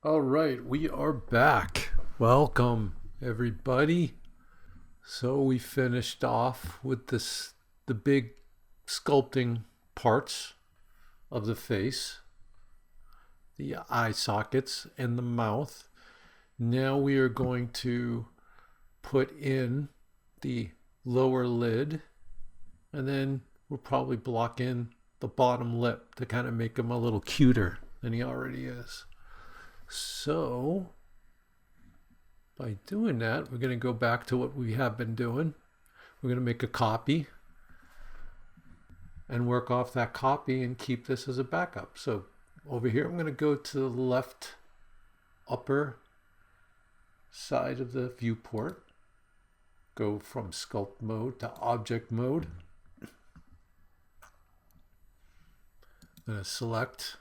All right, we are back. Welcome, everybody. So we finished off with the big sculpting parts of the face, the eye sockets, and the mouth. Now we are going to put in the lower lid, and then we'll probably block in the bottom lip to kind of make him a little cuter than he already is. So by doing that, we're going to go back to what we have been doing. We're going to make a copy and work off that copy and keep this as a backup. So over here, I'm going to go to the left upper side of the viewport. Go from sculpt mode to object mode. I'm going to select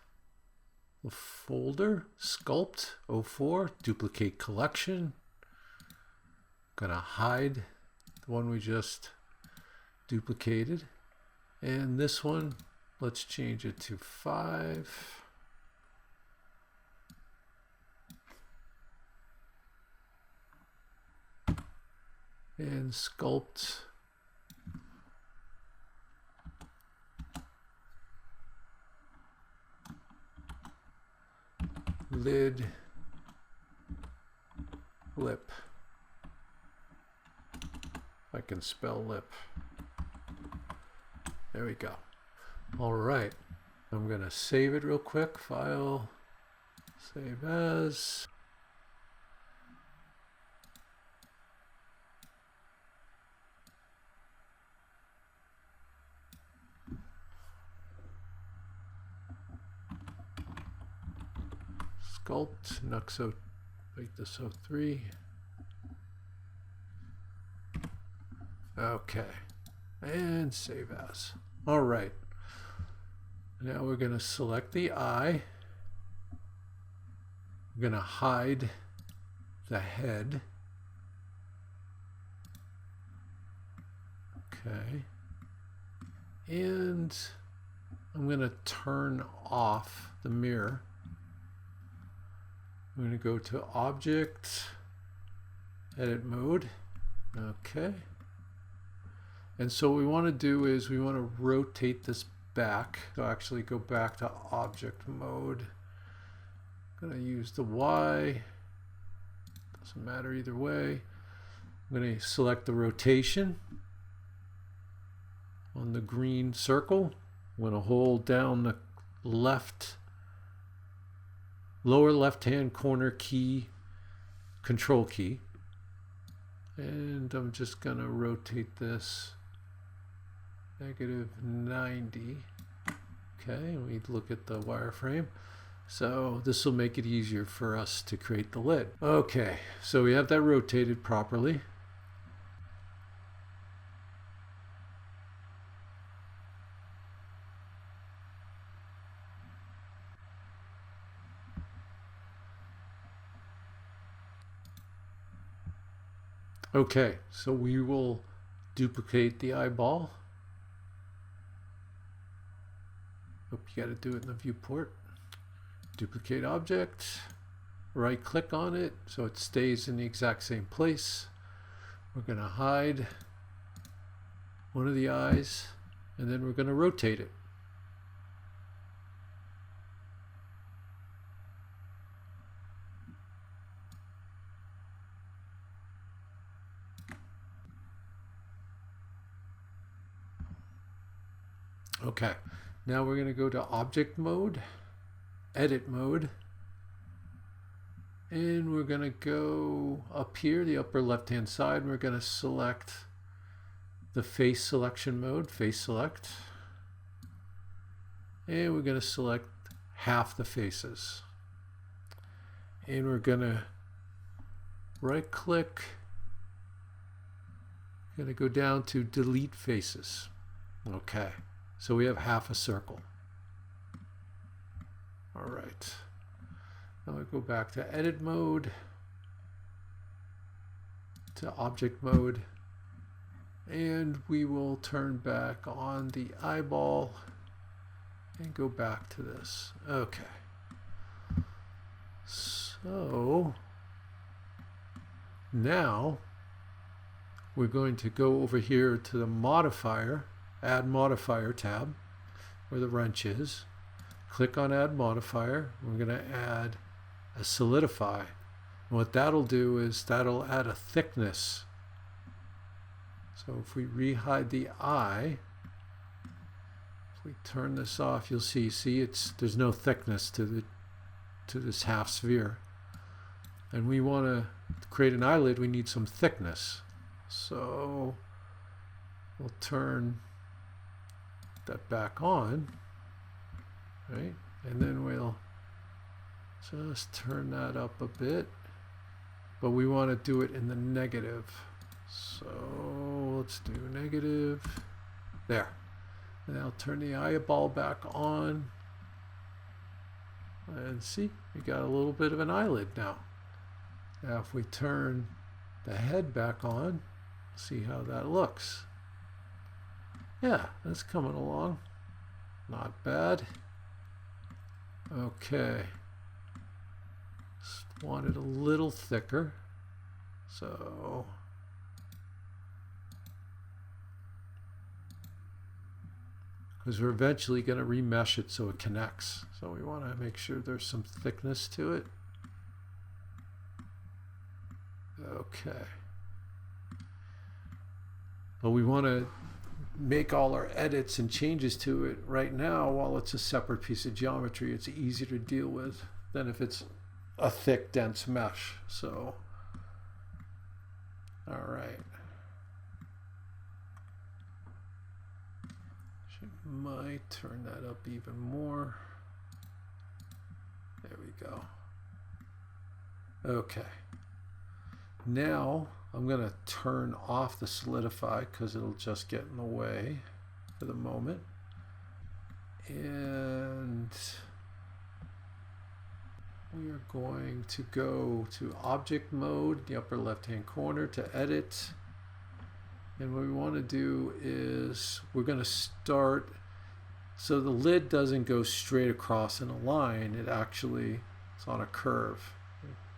the folder, Sculpt 04, duplicate collection. I'm gonna hide the one we just duplicated. And this one, let's change it to 5. And sculpt lid lip. If I can spell lip. There we go. All right. I'm going to save it real quick. File, save as. Sculpt, Nuxo, make this 03. Okay, and save as. All right, now we're going to select the eye. We're going to hide the head. Okay, and I'm going to turn off the mirror. I'm going to go to Object, Edit Mode. Okay. And so what we want to do is we want to rotate this back. So actually go back to Object Mode. I'm going to use the Y. Doesn't matter either way. I'm going to select the rotation on the green circle. I'm going to hold down the lower left-hand corner key, control key, and I'm just going to rotate this -90. Okay, we look at the wireframe. So this will make it easier for us to create the lid. Okay, so we have that rotated properly. Okay, so we will duplicate the eyeball. Hope you got to do it in the viewport. Duplicate object, right click on it so it stays in the exact same place. We're going to hide one of the eyes and then we're going to rotate it. Okay, now we're going to go to Object Mode, Edit Mode, and we're going to go up here, the upper left-hand side, and we're going to select the Face Selection Mode, Face Select, and we're going to select half the faces. And we're going to right-click, going to go down to Delete Faces. Okay. So we have half a circle. All right. Now I go back to Edit Mode, to Object Mode, and we will turn back on the eyeball and go back to this. Okay. So now we're going to go over here to the modifier, add modifier tab, where the wrench is. Click on add modifier. We're going to add a solidify. And what that'll do is that'll add a thickness. So if we rehide the eye, if we turn this off, you'll see there's no thickness to this half sphere. And we want to create an eyelid, we need some thickness. So we'll turn that back on, right? And then we'll just turn that up a bit, but we want to do it in the negative. So let's do negative. There. And I'll turn the eyeball back on. And see, we got a little bit of an eyelid now. Now if we turn the head back on, see how that looks. Yeah, that's coming along. Not bad. Okay. Just want it a little thicker. So because we're eventually going to remesh it so it connects. So we want to make sure there's some thickness to it. Okay. But we want to make all our edits and changes to it right now while it's a separate piece of geometry. It's easier to deal with than if it's a thick, dense mesh. So, all right. Might turn that up even more. There we go. Okay. Now I'm going to turn off the solidify because it'll just get in the way for the moment. And we are going to go to object mode, the upper left hand corner, to edit. And what we want to do is we're going to start so the lid doesn't go straight across in a line. It actually is on a curve.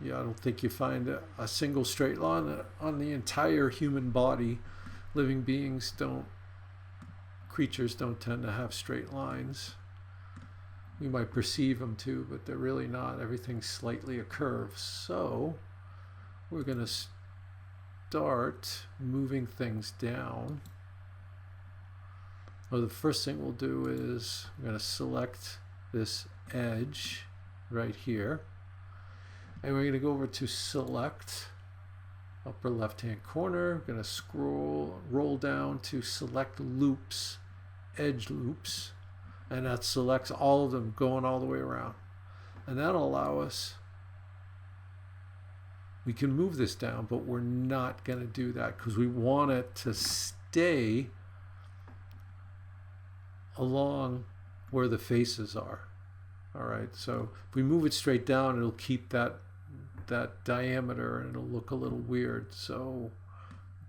Yeah, I don't think you find a single straight line on the entire human body. Living beings creatures don't tend to have straight lines. We might perceive them to, but they're really not. Everything's slightly a curve. So we're going to start moving things down. Well, the first thing we'll do is I'm going to select this edge right here. And we're going to go over to select, upper left hand corner. We're going to roll down to select loops, edge loops. And that selects all of them going all the way around. And that'll allow us, we can move this down, but we're not going to do that because we want it to stay along where the faces are. All right, so if we move it straight down, it'll keep that diameter and it'll look a little weird. So what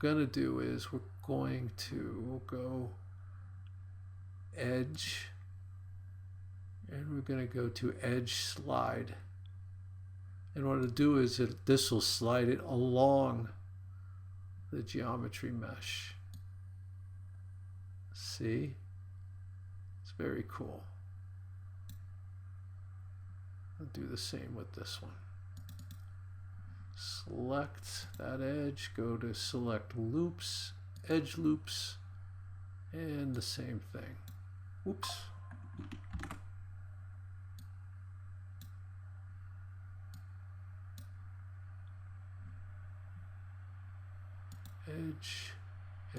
we're going to do is we're going to go edge, and we're going to go to edge slide. And what it'll do is this will slide it along the geometry mesh. See? It's very cool. I'll do the same with this one. Select that edge, go to select loops, edge loops, and the same thing. Oops.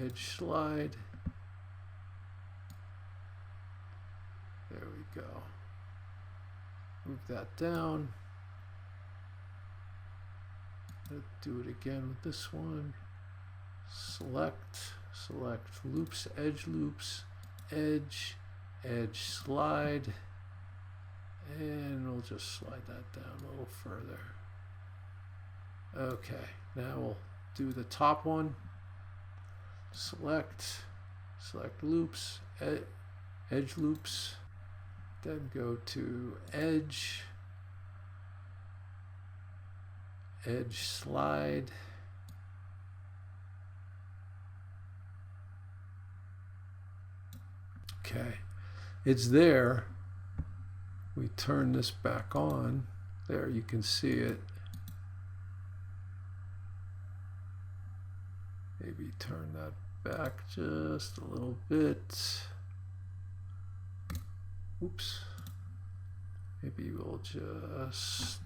Edge slide. There we go. Move that down. Let's do it again with this one. Select loops, edge slide. And we'll just slide that down a little further. Okay, now we'll do the top one. Select loops, edge loops. Then go to edge. edge slide. Okay, it's there. We turn this back on. There, you can see it. Maybe turn that back just a little bit. Oops. Maybe we'll just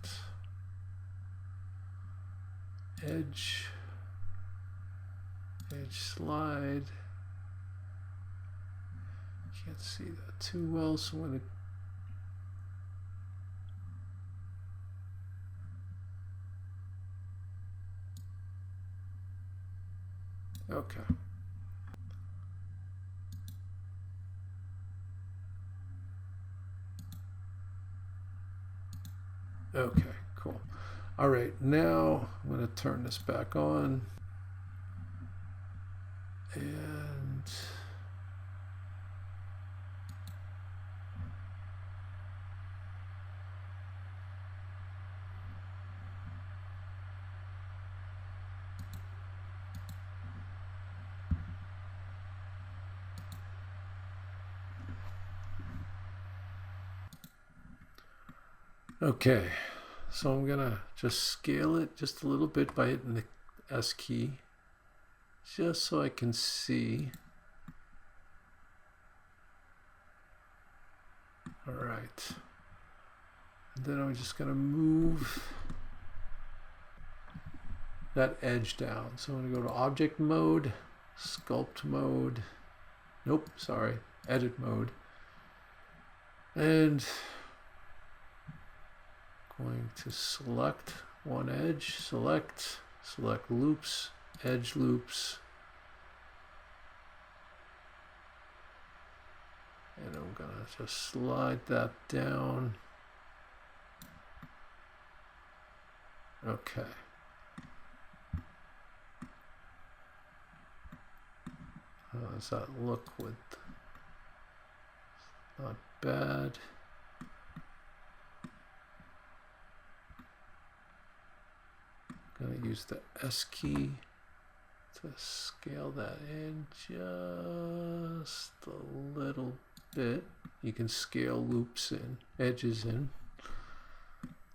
edge slide. Can't see that too well, so I'm going to okay. Okay, cool. All right, now I'm going to turn this back on. And okay, so I'm gonna just scale it just a little bit by hitting the S key, just so I can see. All right, and then I'm just gonna move that edge down. So I'm gonna go to object mode, sculpt mode, nope, sorry, edit mode, and going to select one edge, select loops, edge loops, and I'm gonna just slide that down. Okay. How does that look with? Not bad. Gonna use the S key to scale that in just a little bit. You can scale loops in, edges in.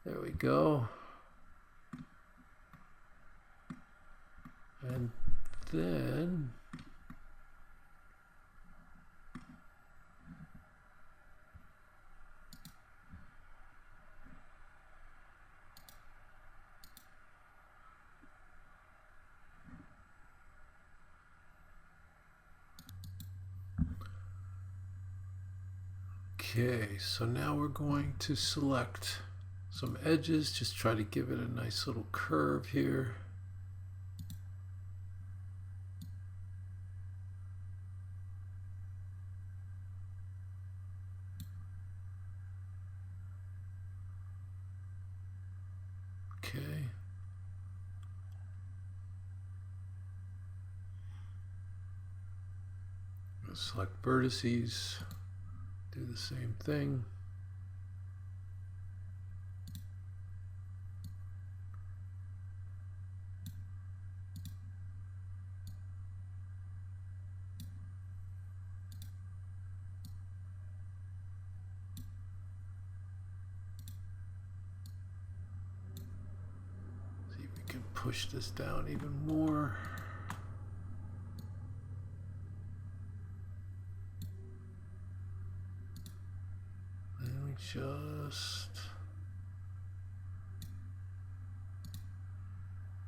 There we go. And then okay, so now we're going to select some edges, just try to give it a nice little curve here. Okay. Select vertices, do the same thing. See if we can push this down even more. Just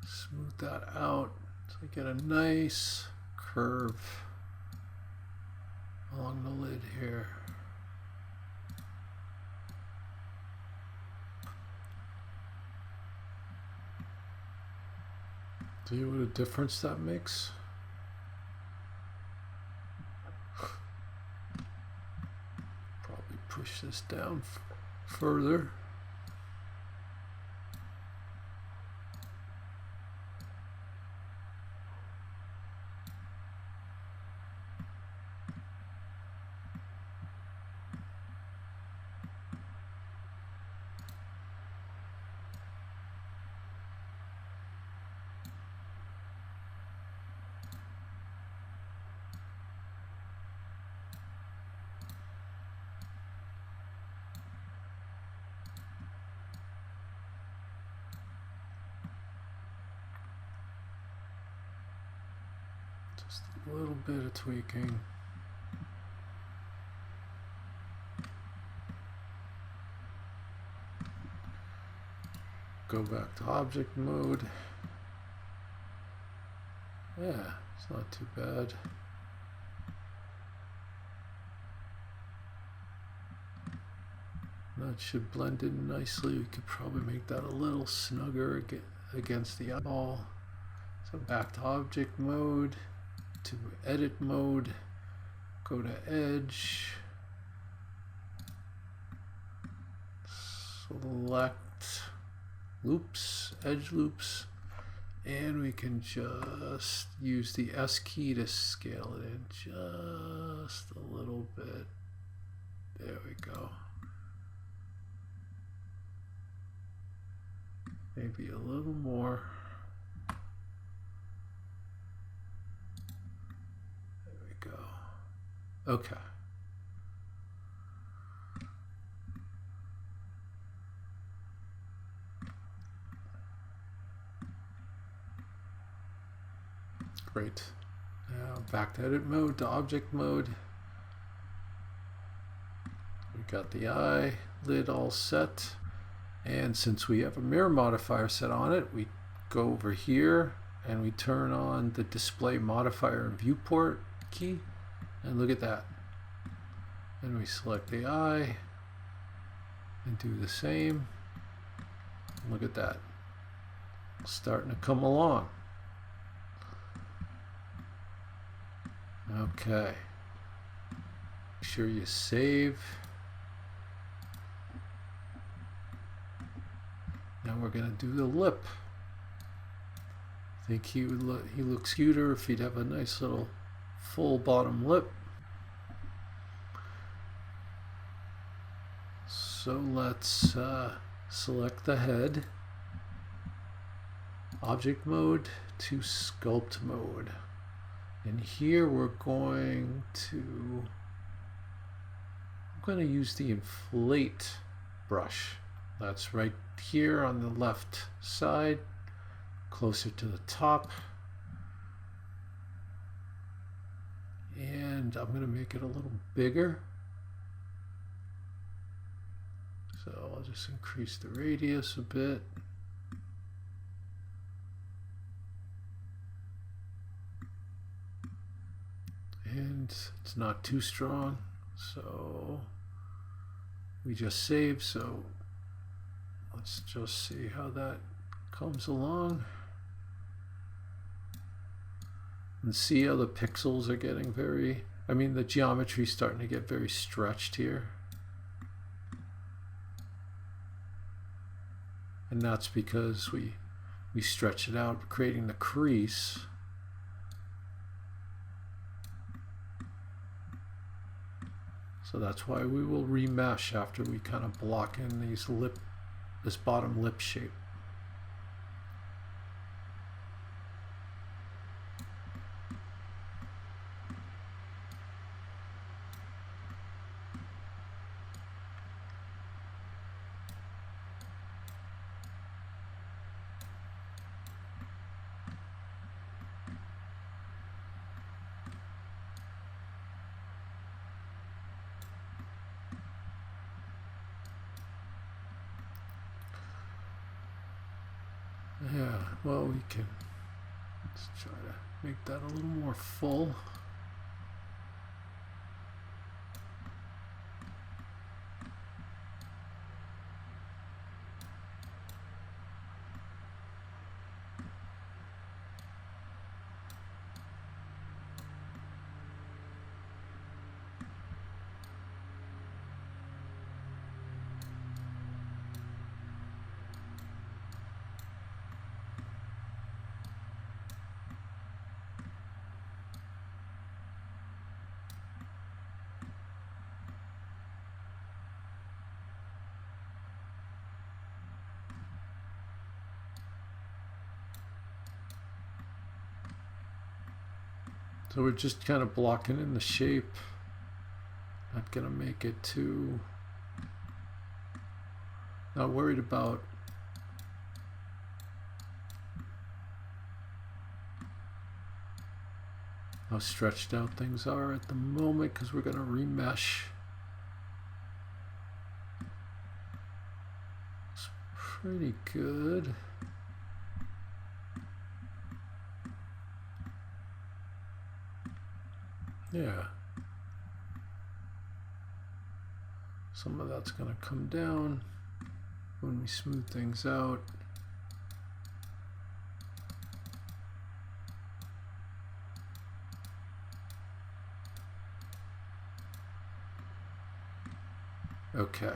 smooth that out so we get a nice curve along the lid here. See what a difference that makes? Push this down further. Just a little bit of tweaking. Go back to object mode. Yeah, it's not too bad. That should blend in nicely. We could probably make that a little snugger against the eyeball. So back to object mode, to edit mode, go to edge, select loops, edge loops, and we can just use the S key to scale it in just a little bit. There we go. Maybe a little more. There we go. Okay. Great. Now back to edit mode, to object mode. We got the eye, lid all set. And since we have a mirror modifier set on it, we go over here and we turn on the display modifier and viewport key. And look at that. And we select the eye and do the same. Look at that. Starting to come along. Okay. Make sure you save. Now we're going to do the lip. I think he looks cuter if he'd have a nice little full bottom lip. So let's select the head, object mode to sculpt mode. And here I'm going to use the inflate brush. That's right here on the left side, closer to the top. And I'm going to make it a little bigger. So I'll just increase the radius a bit. And it's not too strong, so we just save. So let's just see how that comes along. And see how the pixels are getting the geometry is starting to get very stretched here. And that's because we stretch it out, creating the crease. So that's why we will remesh after we kind of block in this bottom lip shape. Yeah, well, let's try to make that a little more full. So we're just kind of blocking in the shape. Not gonna make it too, not worried about how stretched out things are at the moment because we're going to remesh. It's pretty good. Yeah. Some of that's going to come down when we smooth things out. Okay.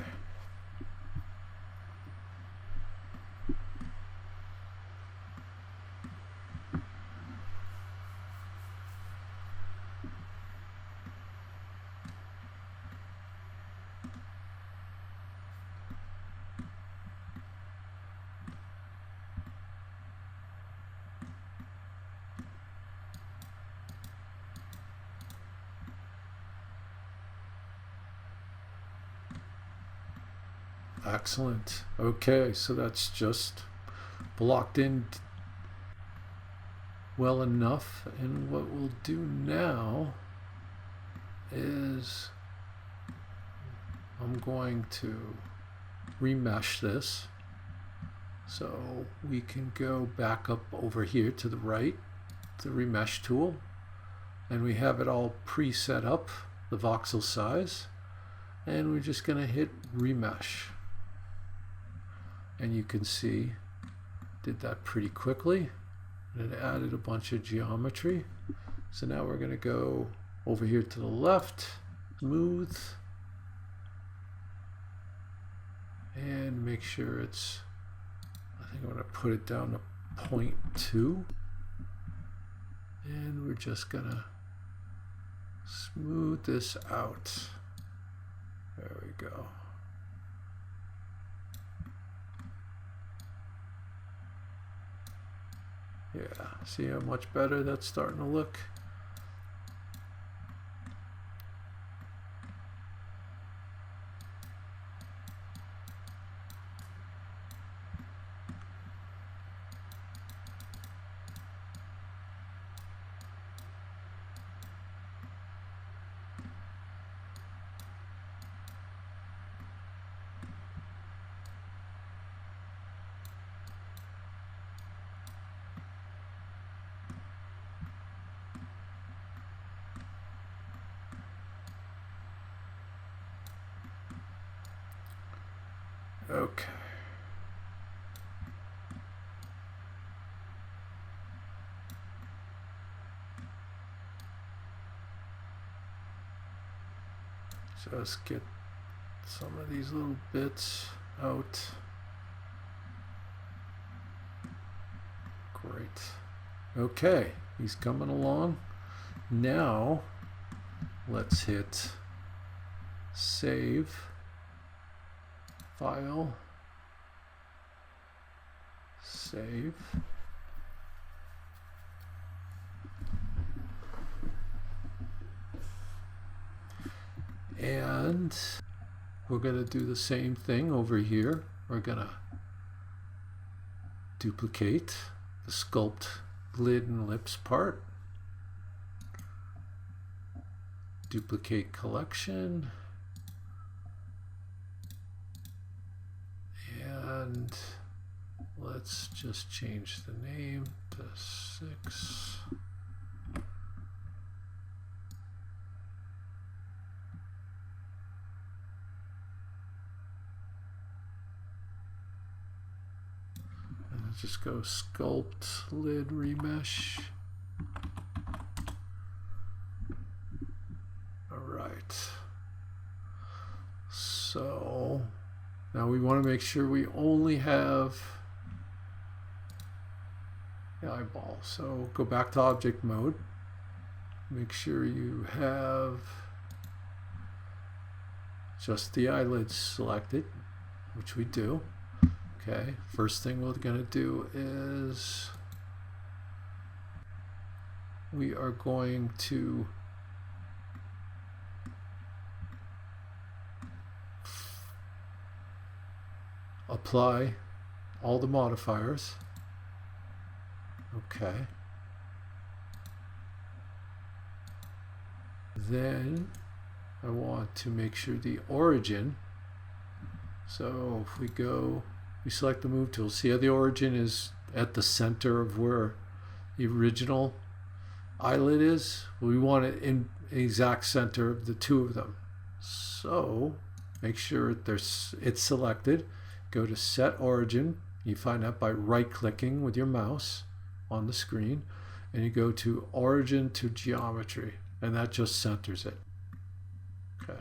Excellent. Okay, so that's just blocked in well enough, and what we'll do now is I'm going to remesh this so we can go back up over here to the right, the remesh tool, and we have it all pre-set up, the voxel size, and we're just going to hit remesh. And you can see, did that pretty quickly, and it added a bunch of geometry. So now we're going to go over here to the left, smooth, and make sure it's, I think I'm going to put it down to 0.2, and we're just going to smooth this out. There we go. Yeah, see how much better that's starting to look? Okay. Just get some of these little bits out. Great. Okay, he's coming along. Now, let's hit save. File, save, and we're going to do the same thing over here. We're going to duplicate the sculpt lid and lips part, duplicate collection, and let's just change the name to 6. And let's just go sculpt lid remesh. All right. So now we want to make sure we only have the eyeball. So go back to object mode. Make sure you have just the eyelids selected, which we do. Okay, first thing we're going to do is we are going to apply all the modifiers. Okay. Then I want to make sure the origin, so if we select the move tool, see how the origin is at the center of where the original eyelid is? We want it in the exact center of the two of them. So make sure it's selected. Go to set origin. You find that by right clicking with your mouse on the screen, and you go to origin to geometry, and that just centers it. Okay.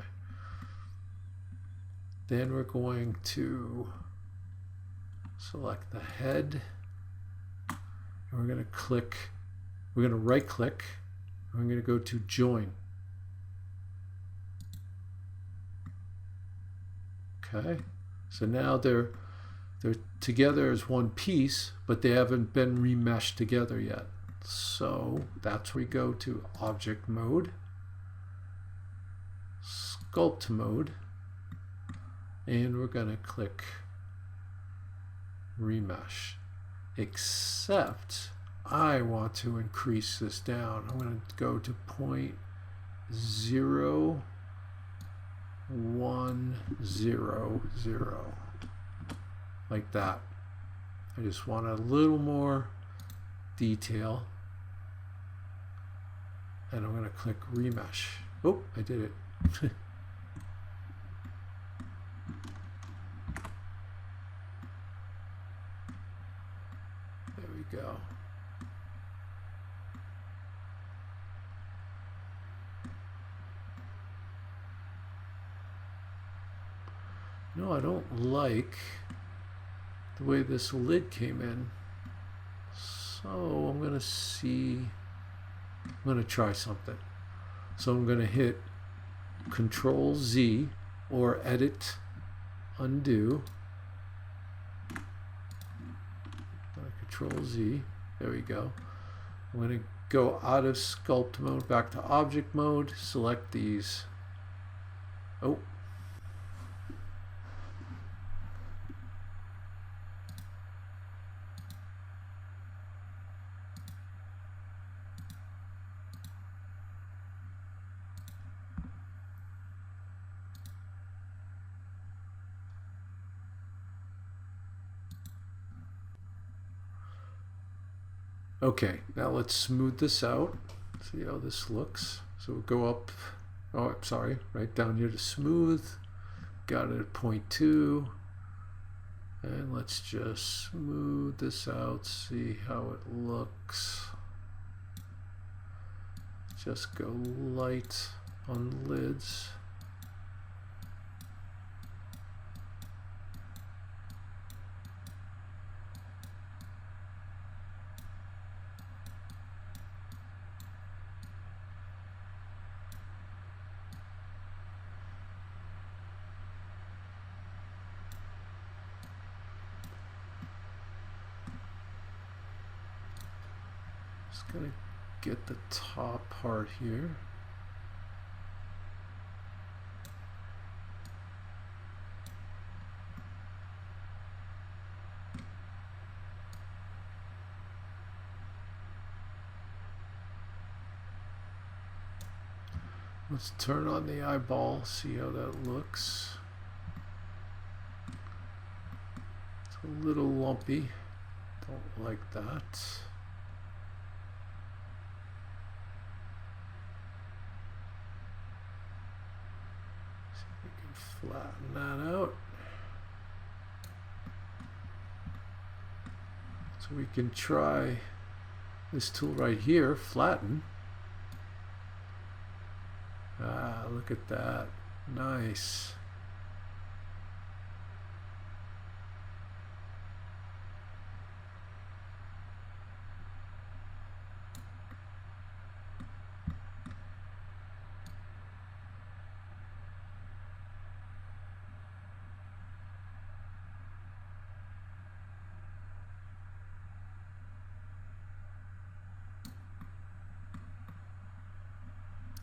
Then we're going to select the head, and we're going to right click, and we're going to go to join. Okay, so now they're together as one piece, but they haven't been remeshed together yet. So that's where we go to object mode, sculpt mode, and we're going to click remesh. Except I want to increase this down. I'm going to go to 0.0100, like that. I just want a little more detail, and I'm going to click remesh. Oh, I did it. There we go. No, I don't like the way this lid came in. So I'm going to try something. So I'm going to hit Control Z or Edit, Undo. Control Z. There we go. I'm going to go out of sculpt mode back to object mode. Select these. Oh. Okay, now let's smooth this out. See how this looks. So we'll go up, oh, sorry, right down here to smooth. Got it at 0.2. And let's just smooth this out, see how it looks. Just go light on lids. Just gonna get the top part here. Let's turn on the eyeball, see how that looks. It's a little lumpy. Don't like that. Flatten that out. So we can try this tool right here, flatten. Ah, look at that. Nice.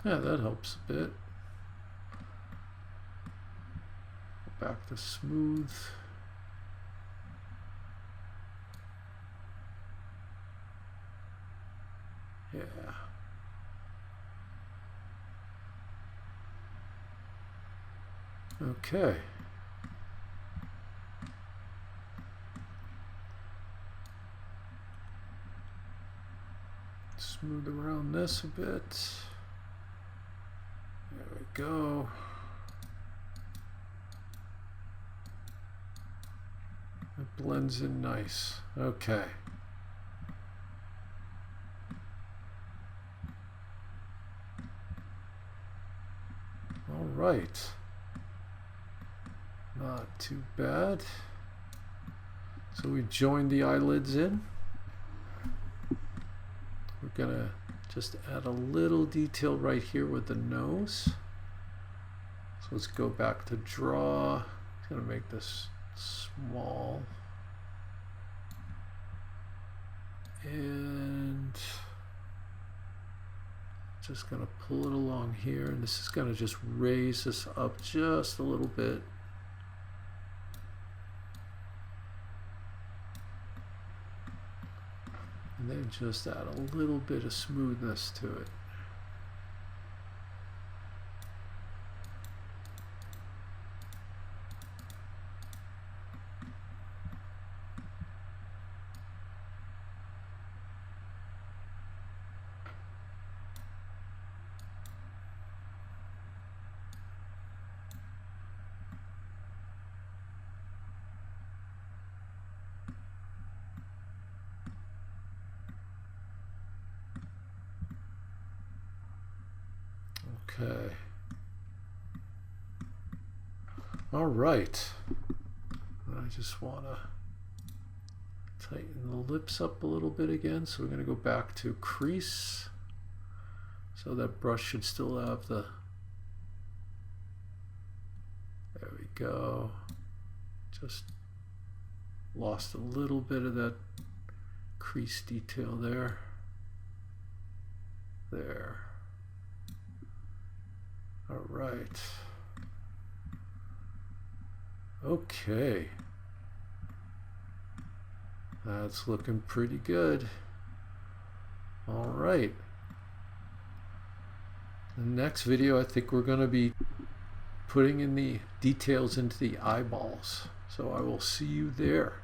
Yeah, that helps a bit. Back to smooth. Yeah. Okay. Smooth around this a bit. There we go. It blends in nice. Okay. All right. Not too bad. So we joined the eyelids in. We're gonna just add a little detail right here with the nose. So let's go back to draw. I'm gonna make this small. And just gonna pull it along here, and this is gonna just raise this up just a little bit. And then just add a little bit of smoothness to it. Okay. All right. I just want to tighten the lips up a little bit again. So we're going to go back to crease. So that brush should still have the... There we go. Just lost a little bit of that crease detail there. There. All right. Okay. That's looking pretty good. All right. The next video, I think we're going to be putting in the details into the eyeballs. So I will see you there.